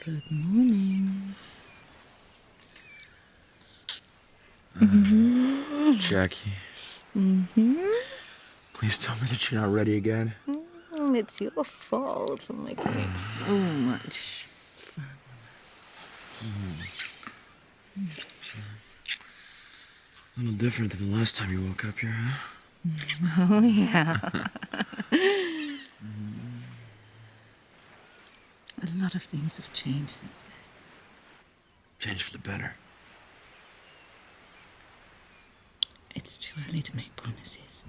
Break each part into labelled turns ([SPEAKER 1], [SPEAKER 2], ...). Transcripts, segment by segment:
[SPEAKER 1] Good morning.
[SPEAKER 2] Jackie. Please tell me that you're not ready again.
[SPEAKER 1] It's your fault for making it so much fun.
[SPEAKER 2] It's a little different than the last time you woke up here, huh?
[SPEAKER 1] Oh, yeah. A lot of things have changed since then.
[SPEAKER 2] Changed for the better.
[SPEAKER 1] It's too early to make promises.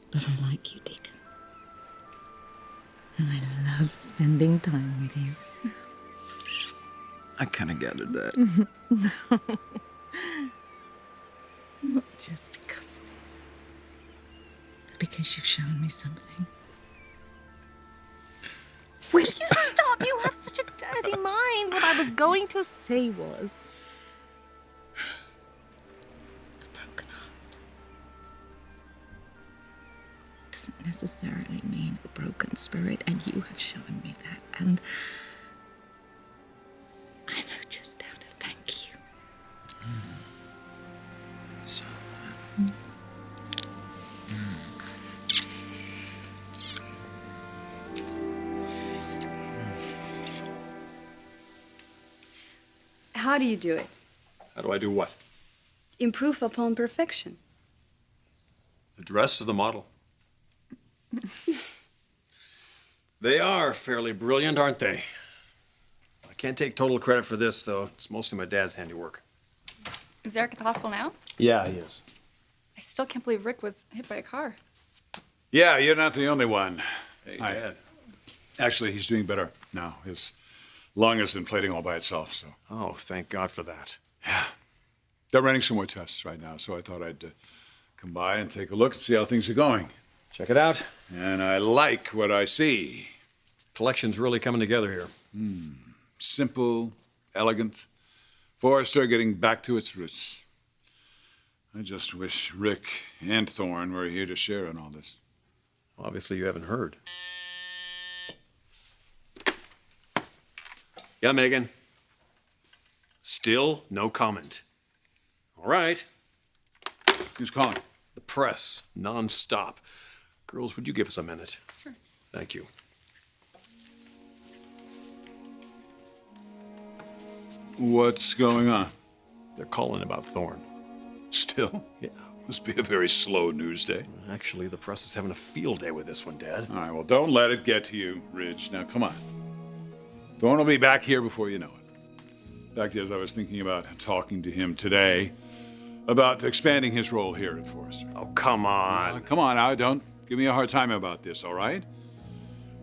[SPEAKER 1] But I like you, Deacon. And I love spending time with you.
[SPEAKER 2] I kind of gathered that.
[SPEAKER 1] Not just because of this, but because you've shown me something. Will you stop? You have such a dirty mind. What I was going to say was... a broken heart doesn't necessarily mean a broken spirit, and you have shown me that, and I know just how to thank you.
[SPEAKER 2] So,
[SPEAKER 3] How do you do it?
[SPEAKER 4] How do I do what?
[SPEAKER 3] Improve upon perfection.
[SPEAKER 4] The dress or the model? They are fairly brilliant, aren't they? I can't take total credit for this, though. It's mostly my dad's handiwork.
[SPEAKER 5] Is Eric at the hospital now?
[SPEAKER 4] Yeah, he is.
[SPEAKER 5] I still can't believe Rick was hit by a car.
[SPEAKER 6] Yeah, you're not the only one.
[SPEAKER 4] Hey,
[SPEAKER 6] Hi.
[SPEAKER 4] Dad.
[SPEAKER 6] Actually, he's doing better now. His lung is inflating all by itself, so.
[SPEAKER 4] Oh, thank God for that.
[SPEAKER 6] Yeah. They're running some more tests right now, so I thought I'd come by and take a look and see how things are going.
[SPEAKER 4] Check it out.
[SPEAKER 6] And I like what I see.
[SPEAKER 4] Collection's really coming together here.
[SPEAKER 6] Simple, elegant. Forrester getting back to its roots. I just wish Rick and Thorne were here to share in all this.
[SPEAKER 4] Obviously, you haven't heard. Yeah, Megan. Still no comment. All right.
[SPEAKER 6] Who's calling?
[SPEAKER 4] The press, non-stop. Girls, would you give us a minute?
[SPEAKER 5] Sure.
[SPEAKER 4] Thank you.
[SPEAKER 6] What's going on?
[SPEAKER 4] They're calling about Thorne.
[SPEAKER 6] Still?
[SPEAKER 4] Yeah.
[SPEAKER 6] Must be a very slow news day.
[SPEAKER 4] Actually, the press is having a field day with this one, Dad.
[SPEAKER 6] All right, well, don't let it get to you, Ridge. Now, come on. Thorne will be back here before you know it. Fact is, I was thinking about talking to him today about expanding his role here at Forrester.
[SPEAKER 4] Oh, come on.
[SPEAKER 6] Come on now, don't give me a hard time about this, all right?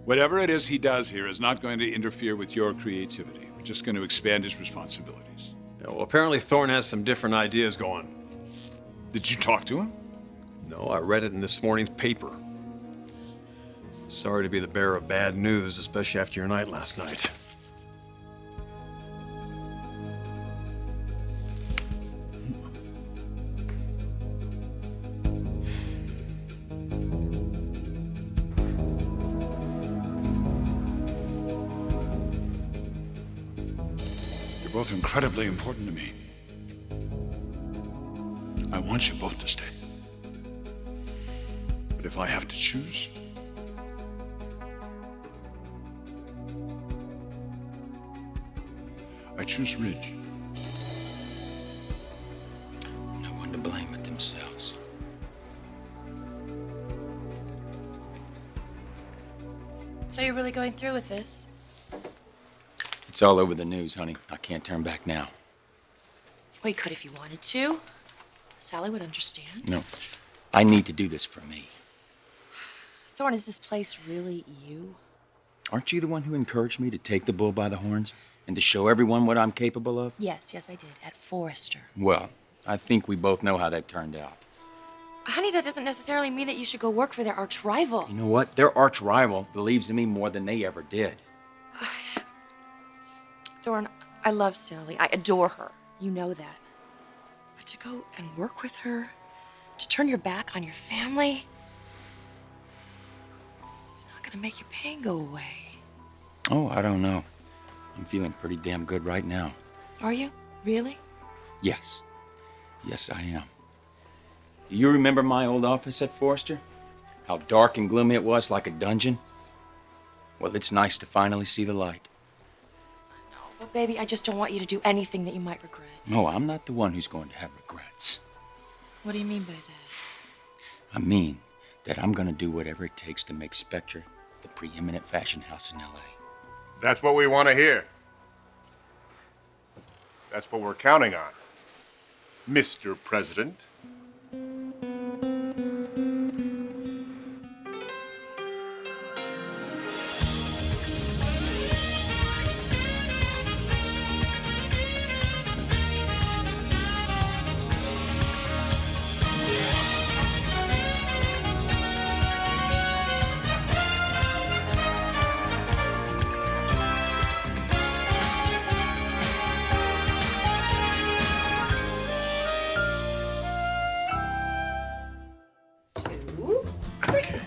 [SPEAKER 6] Whatever it is he does here is not going to interfere with your creativity. We're just going to expand his responsibilities.
[SPEAKER 4] Yeah, well, apparently Thorne has some different ideas going.
[SPEAKER 6] Did you talk to him?
[SPEAKER 4] No, I read it in this morning's paper. Sorry to be the bearer of bad news, especially after your night last night.
[SPEAKER 6] You're both incredibly important to me. I want you both to stay. But if I have to choose, I choose Ridge.
[SPEAKER 2] No one to blame but themselves.
[SPEAKER 7] So you're really going through with this?
[SPEAKER 2] It's all over the news, honey. I can't turn back now.
[SPEAKER 7] Well, you could if you wanted to. Sally would understand.
[SPEAKER 2] No. I need to do this for me.
[SPEAKER 7] Thorne, is this place really you?
[SPEAKER 2] Aren't you the one who encouraged me to take the bull by the horns and to show everyone what I'm capable of?
[SPEAKER 7] Yes, I did. At Forrester.
[SPEAKER 2] Well, I think we both know how that turned out.
[SPEAKER 7] Honey, that doesn't necessarily mean that you should go work for their arch rival.
[SPEAKER 2] You know what? Their arch rival believes in me more than they ever did.
[SPEAKER 7] Thorne, I love Sally. I adore her. You know that. But to go and work with her, to turn your back on your family, it's not gonna make your pain go away.
[SPEAKER 8] Oh, I don't know. I'm feeling pretty damn good right now.
[SPEAKER 7] Are you? Really?
[SPEAKER 8] Yes. Yes, I am. Do you remember my old office at Forrester? How dark and gloomy it was, like a dungeon? Well, it's nice to finally see the light.
[SPEAKER 7] No, but baby, I just don't want you to do anything that you might regret.
[SPEAKER 8] No, I'm not the one who's going to have regrets.
[SPEAKER 7] What do you mean by that?
[SPEAKER 8] I mean that I'm gonna do whatever it takes to make Spectra the preeminent fashion house in L.A.
[SPEAKER 9] That's what we want to hear. That's what we're counting on, Mr. President.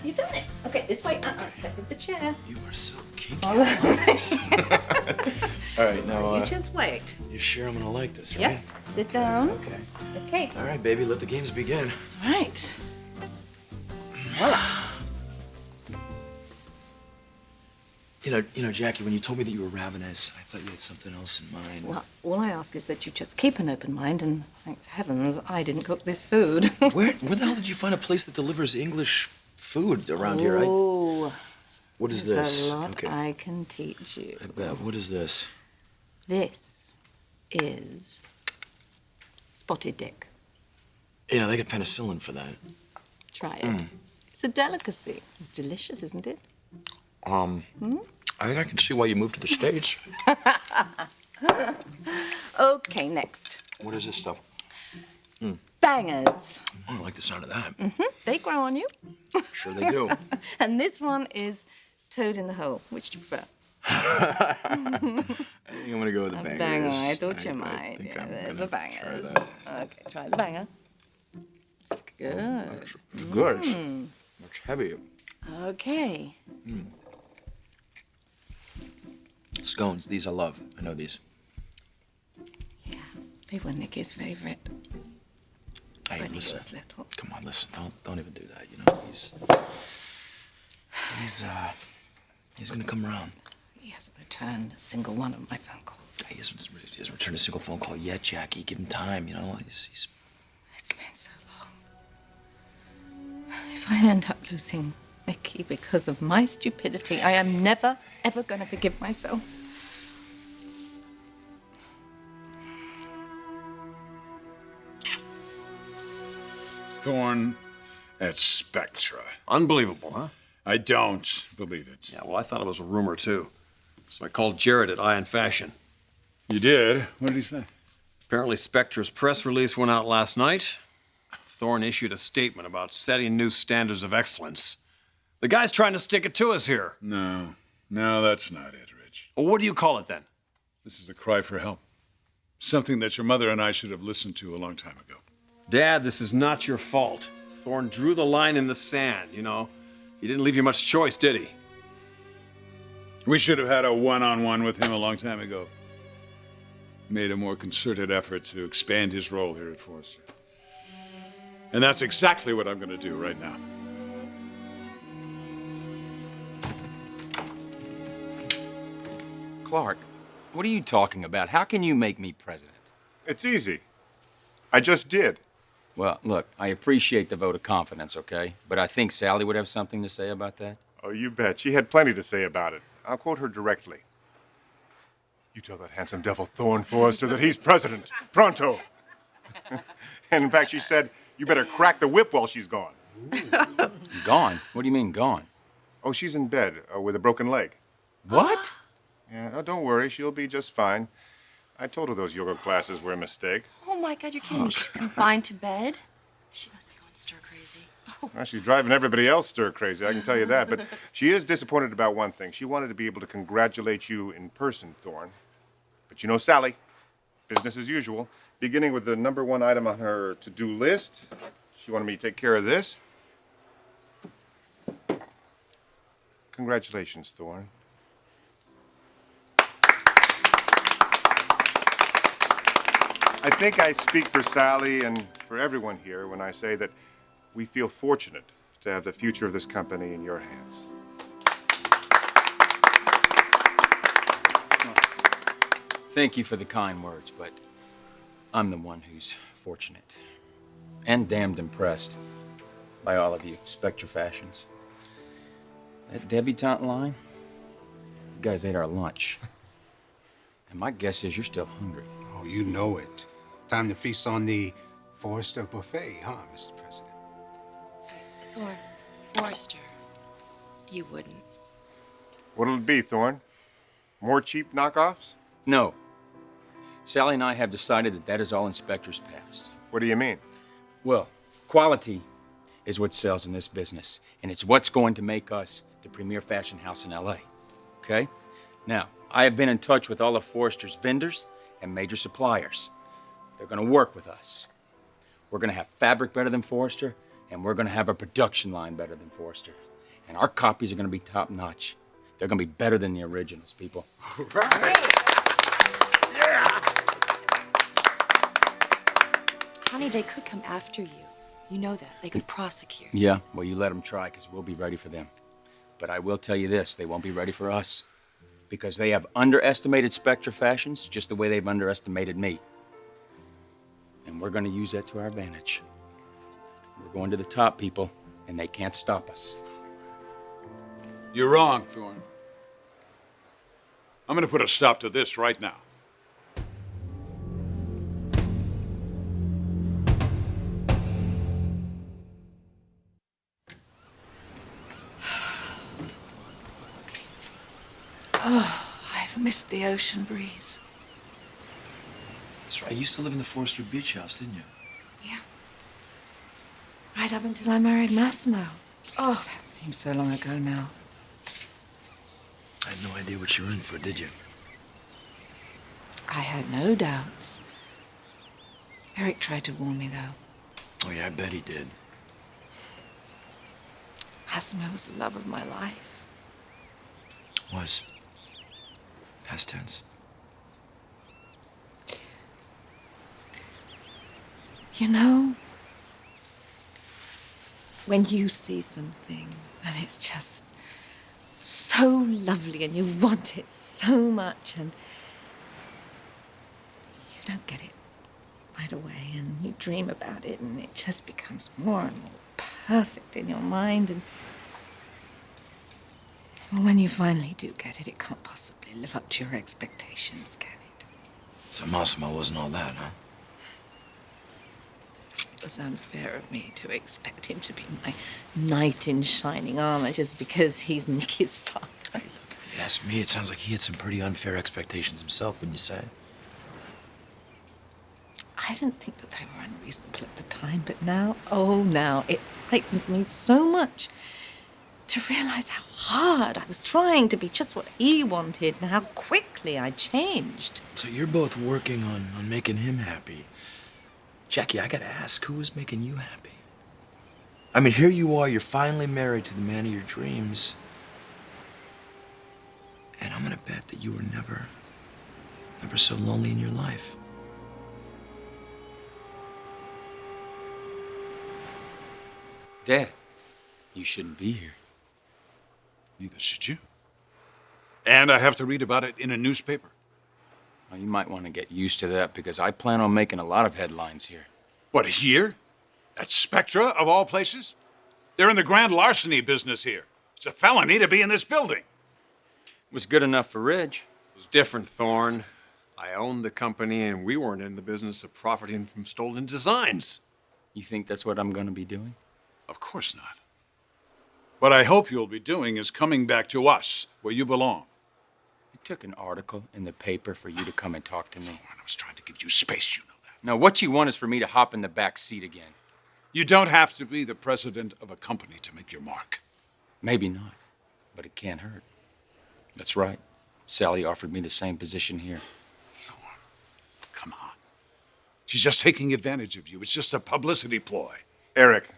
[SPEAKER 1] You done it. Okay, this way. Back with the chair.
[SPEAKER 2] You are so kinky.
[SPEAKER 1] All right.
[SPEAKER 2] All right, now,
[SPEAKER 1] You just wait.
[SPEAKER 2] you're sure I'm gonna like this, right?
[SPEAKER 1] Yes, sit down.
[SPEAKER 2] Okay.
[SPEAKER 1] Okay.
[SPEAKER 2] All right, baby, let the games begin.
[SPEAKER 1] All right. Voila.
[SPEAKER 2] You know, Jackie, when you told me that you were ravenous, I thought you had something else in mind.
[SPEAKER 1] Well, all I ask is that you just keep an open mind, and thanks heavens I didn't cook this food.
[SPEAKER 2] Where the hell did you find a place that delivers English food around here?
[SPEAKER 1] Oh,
[SPEAKER 2] What is
[SPEAKER 1] there's
[SPEAKER 2] this?
[SPEAKER 1] a lot
[SPEAKER 2] Okay.
[SPEAKER 1] I can teach you.
[SPEAKER 2] I bet. What is this?
[SPEAKER 1] This is spotted dick.
[SPEAKER 2] You know, they get penicillin for that.
[SPEAKER 1] Try it. It's a delicacy. It's delicious, isn't it?
[SPEAKER 2] I think I can see why you moved to the States.
[SPEAKER 1] Okay, next.
[SPEAKER 2] What is this stuff?
[SPEAKER 1] Bangers.
[SPEAKER 2] I don't like the sound of that.
[SPEAKER 1] They grow on you.
[SPEAKER 2] Sure they do.
[SPEAKER 1] And this one is toad in the hole. Which do you prefer?
[SPEAKER 2] I think I'm gonna go with the
[SPEAKER 1] A
[SPEAKER 2] bangers.
[SPEAKER 1] banger. I thought you
[SPEAKER 2] I
[SPEAKER 1] might.
[SPEAKER 2] think
[SPEAKER 1] Yeah,
[SPEAKER 2] I'm
[SPEAKER 1] there's
[SPEAKER 2] gonna
[SPEAKER 1] a banger.
[SPEAKER 2] try that.
[SPEAKER 1] Okay, try the banger. Good.
[SPEAKER 2] Good. It's heavy.
[SPEAKER 1] Okay.
[SPEAKER 2] Scones, these I love. I know these.
[SPEAKER 1] Yeah, they were Nicky's favorite.
[SPEAKER 2] Hey,
[SPEAKER 1] When he
[SPEAKER 2] listen.
[SPEAKER 1] was little.
[SPEAKER 2] Come on, listen. Don't even do that. You know, he's gonna come around.
[SPEAKER 1] He hasn't returned a single one of my phone calls.
[SPEAKER 2] He hasn't returned a single phone call yet, Jackie. Give him time. You know, he's.
[SPEAKER 1] It's been so long. If I end up losing Nicky because of my stupidity, I am never, ever gonna forgive myself.
[SPEAKER 6] Thorne at Spectra.
[SPEAKER 4] Unbelievable, huh?
[SPEAKER 6] I don't believe it.
[SPEAKER 4] Yeah, well, I thought it was a rumor, too. So I called Jared at Iron Fashion.
[SPEAKER 6] You did? What did he say?
[SPEAKER 4] Apparently, Spectra's press release went out last night. Thorne issued a statement about setting new standards of excellence. The guy's trying to stick it to us here.
[SPEAKER 6] No, that's not it, Rich.
[SPEAKER 4] Well, what do you call it then?
[SPEAKER 6] This is a cry for help. Something that your mother and I should have listened to a long time ago.
[SPEAKER 4] Dad, this is not your fault. Thorne drew the line in the sand, you know. He didn't leave you much choice, did he?
[SPEAKER 6] We should have had a one-on-one with him a long time ago. Made a more concerted effort to expand his role here at Forrester. And that's exactly what I'm going to do right now.
[SPEAKER 8] Clarke, what are you talking about? How can you make me president?
[SPEAKER 9] It's easy. I just did.
[SPEAKER 8] Well, look, I appreciate the vote of confidence, okay? But I think Sally would have something to say about that.
[SPEAKER 9] Oh, you bet. She had plenty to say about it. I'll quote her directly. You tell that handsome devil Thorne Forrester that he's president. Pronto. And in fact, she said, you better crack the whip while she's gone.
[SPEAKER 8] Gone? What do you mean, gone?
[SPEAKER 9] Oh, she's in bed with a broken leg.
[SPEAKER 8] What?
[SPEAKER 9] Yeah, oh, don't worry. She'll be just fine. I told her those yoga classes were a mistake.
[SPEAKER 7] Oh my God, you're kidding me. She's confined to bed? She must be going stir crazy.
[SPEAKER 9] Well, she's driving everybody else stir crazy, I can tell you that. But she is disappointed about one thing. She wanted to be able to congratulate you in person, Thorne. But you know Sally, business as usual. Beginning with the #1 item on her to-do list, she wanted me to take care of this. Congratulations, Thorne. I think I speak for Sally and for everyone here when I say that we feel fortunate to have the future of this company in your hands.
[SPEAKER 8] Thank you for the kind words, but I'm the one who's fortunate. And damned impressed by all of you, Spectra Fashions. That debutante line, you guys ate our lunch. And my guess is you're still hungry.
[SPEAKER 10] Oh, you know it. Time to feast on the Forrester buffet, huh, Mr. President?
[SPEAKER 7] Thorne, Forrester, you wouldn't.
[SPEAKER 9] What'll it be, Thorne? More cheap knockoffs?
[SPEAKER 8] No. Sally and I have decided that that is all in Spectra's past.
[SPEAKER 9] What do you mean?
[SPEAKER 8] Well, quality is what sells in this business, and it's what's going to make us the premier fashion house in LA. Okay? Now, I have been in touch with all of Forrester's vendors and major suppliers. They're going to work with us. We're going to have fabric better than Forrester, and we're going to have a production line better than Forrester. And our copies are going to be top-notch. They're going to be better than the originals, people.
[SPEAKER 10] All right.
[SPEAKER 7] Honey, they could come after you. You know that. They could prosecute.
[SPEAKER 8] Yeah, well, you let them try, because we'll be ready for them. But I will tell you this, they won't be ready for us. Because they have underestimated Spectra Fashions just the way they've underestimated me. And we're going to use that to our advantage. We're going to the top, people, and they can't stop us.
[SPEAKER 6] You're wrong, Thorne. I'm going to put a stop to this right now.
[SPEAKER 1] Oh, I've missed the ocean breeze.
[SPEAKER 2] That's right. You used to live in the Forrester Beach house, didn't you?
[SPEAKER 1] Yeah. Right up until I married Massimo. Oh, that seems so long ago now.
[SPEAKER 2] I had no idea what you were in for, did you?
[SPEAKER 1] I had no doubts. Eric tried to warn me, though.
[SPEAKER 2] Oh, yeah, I bet he did.
[SPEAKER 1] Massimo was the love of my life.
[SPEAKER 2] Was. Past tense.
[SPEAKER 1] You know, when you see something and it's just so lovely and you want it so much and you don't get it right away and you dream about it and it just becomes more and more perfect in your mind and well, when you finally do get it, it can't possibly live up to your expectations, can it?
[SPEAKER 2] So Massimo wasn't all that, huh?
[SPEAKER 1] It was unfair of me to expect him to be my knight in shining armor just because he's Nikki's father.
[SPEAKER 2] Hey, look, if you ask me, it sounds like he had some pretty unfair expectations himself, wouldn't you say?
[SPEAKER 1] I didn't think that they were unreasonable at the time, but now, oh, now, it frightens me so much to realize how hard I was trying to be just what he wanted and how quickly I changed.
[SPEAKER 2] So you're both working on making him happy. Jackie, I gotta ask, who was making you happy? I mean, here you are, you're finally married to the man of your dreams. And I'm gonna bet that you were never so lonely in your life.
[SPEAKER 8] Dad, you shouldn't be here.
[SPEAKER 6] Neither should you. And I have to read about it in a newspaper.
[SPEAKER 8] Well, you might want to get used to that because I plan on making a lot of headlines here.
[SPEAKER 6] What, here? At Spectra, of all places? They're in the grand larceny business here. It's a felony to be in this building.
[SPEAKER 8] It was good enough for Ridge.
[SPEAKER 4] It was different, Thorne. I owned the company, and we weren't in the business of profiting from stolen designs.
[SPEAKER 8] You think that's what I'm going to be doing?
[SPEAKER 6] Of course not. What I hope you'll be doing is coming back to us, where you belong.
[SPEAKER 8] It took an article in the paper for you to come and talk to me.
[SPEAKER 6] Thorne, I was trying to give you space, you know that.
[SPEAKER 8] Now, what you want is for me to hop in the back seat again.
[SPEAKER 6] You don't have to be the president of a company to make your mark.
[SPEAKER 8] Maybe not, but it can't hurt. That's right. Sally offered me the same position here.
[SPEAKER 6] Thorne, come on. She's just taking advantage of you. It's just a publicity ploy.
[SPEAKER 9] Eric,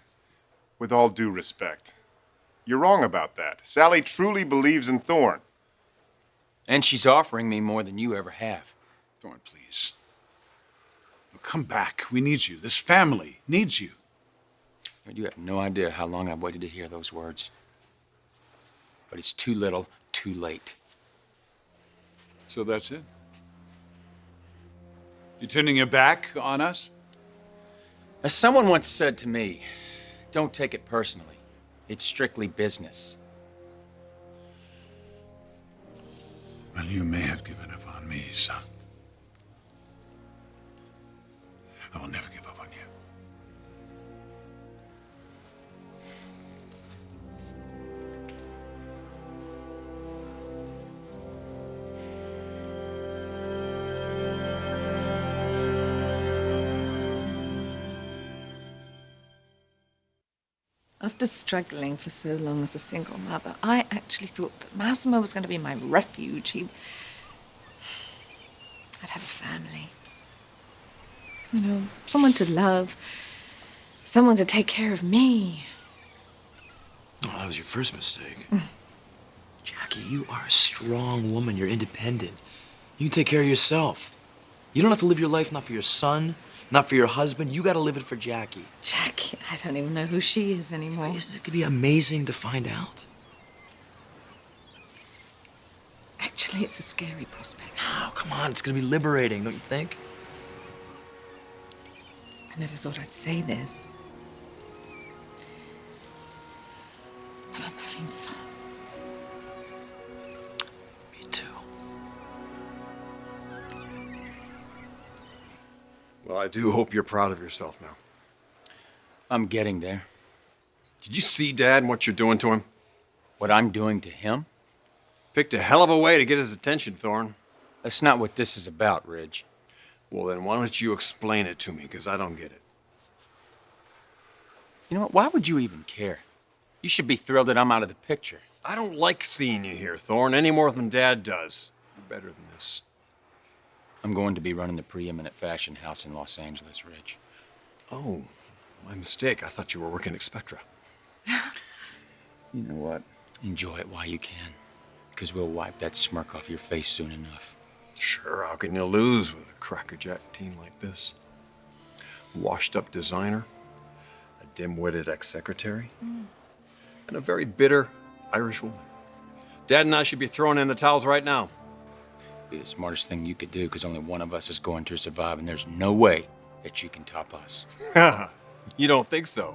[SPEAKER 9] with all due respect, you're wrong about that. Sally truly believes in Thorne.
[SPEAKER 8] And she's offering me more than you ever have.
[SPEAKER 6] Thorne, please. come back. We need you. This family needs you.
[SPEAKER 8] You have no idea how long I've waited to hear those words. But it's too little, too late.
[SPEAKER 6] So that's it? You turning your back on us?
[SPEAKER 8] As someone once said to me, don't take it personally. It's strictly business.
[SPEAKER 6] Well, you may have given up on me, son. I will never give up on you.
[SPEAKER 1] After struggling for so long as a single mother, I actually thought that Massimo was going to be my refuge. I'd have a family. You know, someone to love, someone to take care of me.
[SPEAKER 2] Oh, that was your first mistake. Jackie, you are a strong woman. You're independent. You can take care of yourself. You don't have to live your life not for your son, not for your husband. You got to live it for Jackie.
[SPEAKER 1] Jackie, I don't even know who she is anymore.
[SPEAKER 2] Isn't it going to be amazing to find out?
[SPEAKER 1] Actually, it's a scary prospect.
[SPEAKER 2] Oh, come on. It's going to be liberating, don't you think?
[SPEAKER 1] I never thought I'd say this. But I'm having fun.
[SPEAKER 2] Me too.
[SPEAKER 4] Well, I do hope you're proud of yourself now.
[SPEAKER 8] I'm getting there.
[SPEAKER 4] Did you see Dad and what you're doing to him?
[SPEAKER 8] What I'm doing to him?
[SPEAKER 4] Picked a hell of a way to get his attention, Thorne.
[SPEAKER 8] That's not what this is about, Ridge.
[SPEAKER 4] Well, then why don't you explain it to me, because I don't get it.
[SPEAKER 8] You know what? Why would you even care? You should be thrilled that I'm out of the picture.
[SPEAKER 4] I don't like seeing you here, Thorne, any more than Dad does. You're better than this.
[SPEAKER 8] I'm going to be running the preeminent fashion house in Los Angeles, Ridge.
[SPEAKER 4] Oh, my mistake. I thought you were working at Spectra.
[SPEAKER 8] You know what? Enjoy it while you can, because we'll wipe that smirk off your face soon enough.
[SPEAKER 4] Sure, how can you lose with a crackerjack team like this? Washed-up designer, a dim-witted ex-secretary, and a very bitter Irish woman. Dad and I should be throwing in the towels right now.
[SPEAKER 8] Be the smartest thing you could do, because only one of us is going to survive, and there's no way that you can top us.
[SPEAKER 4] You don't think so?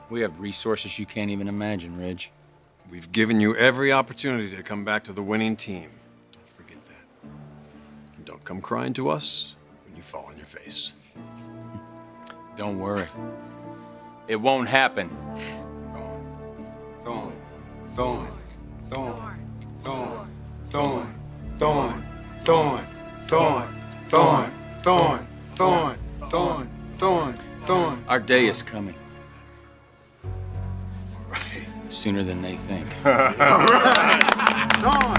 [SPEAKER 8] We have resources you can't even imagine, Ridge.
[SPEAKER 4] We've given you every opportunity to come back to the winning team. Don't forget that. And don't come crying to us when you fall on your face.
[SPEAKER 8] Don't worry. It won't happen.
[SPEAKER 10] Thorne, Thorne, Thorne, Thorne, Thorne, Thorne, Thorne, Thorne, Thorne, Thorne, Thorne, Thorne, Thorne, Thorne.
[SPEAKER 8] Our day is coming.
[SPEAKER 10] Right.
[SPEAKER 8] Sooner than they think.
[SPEAKER 10] Thorne.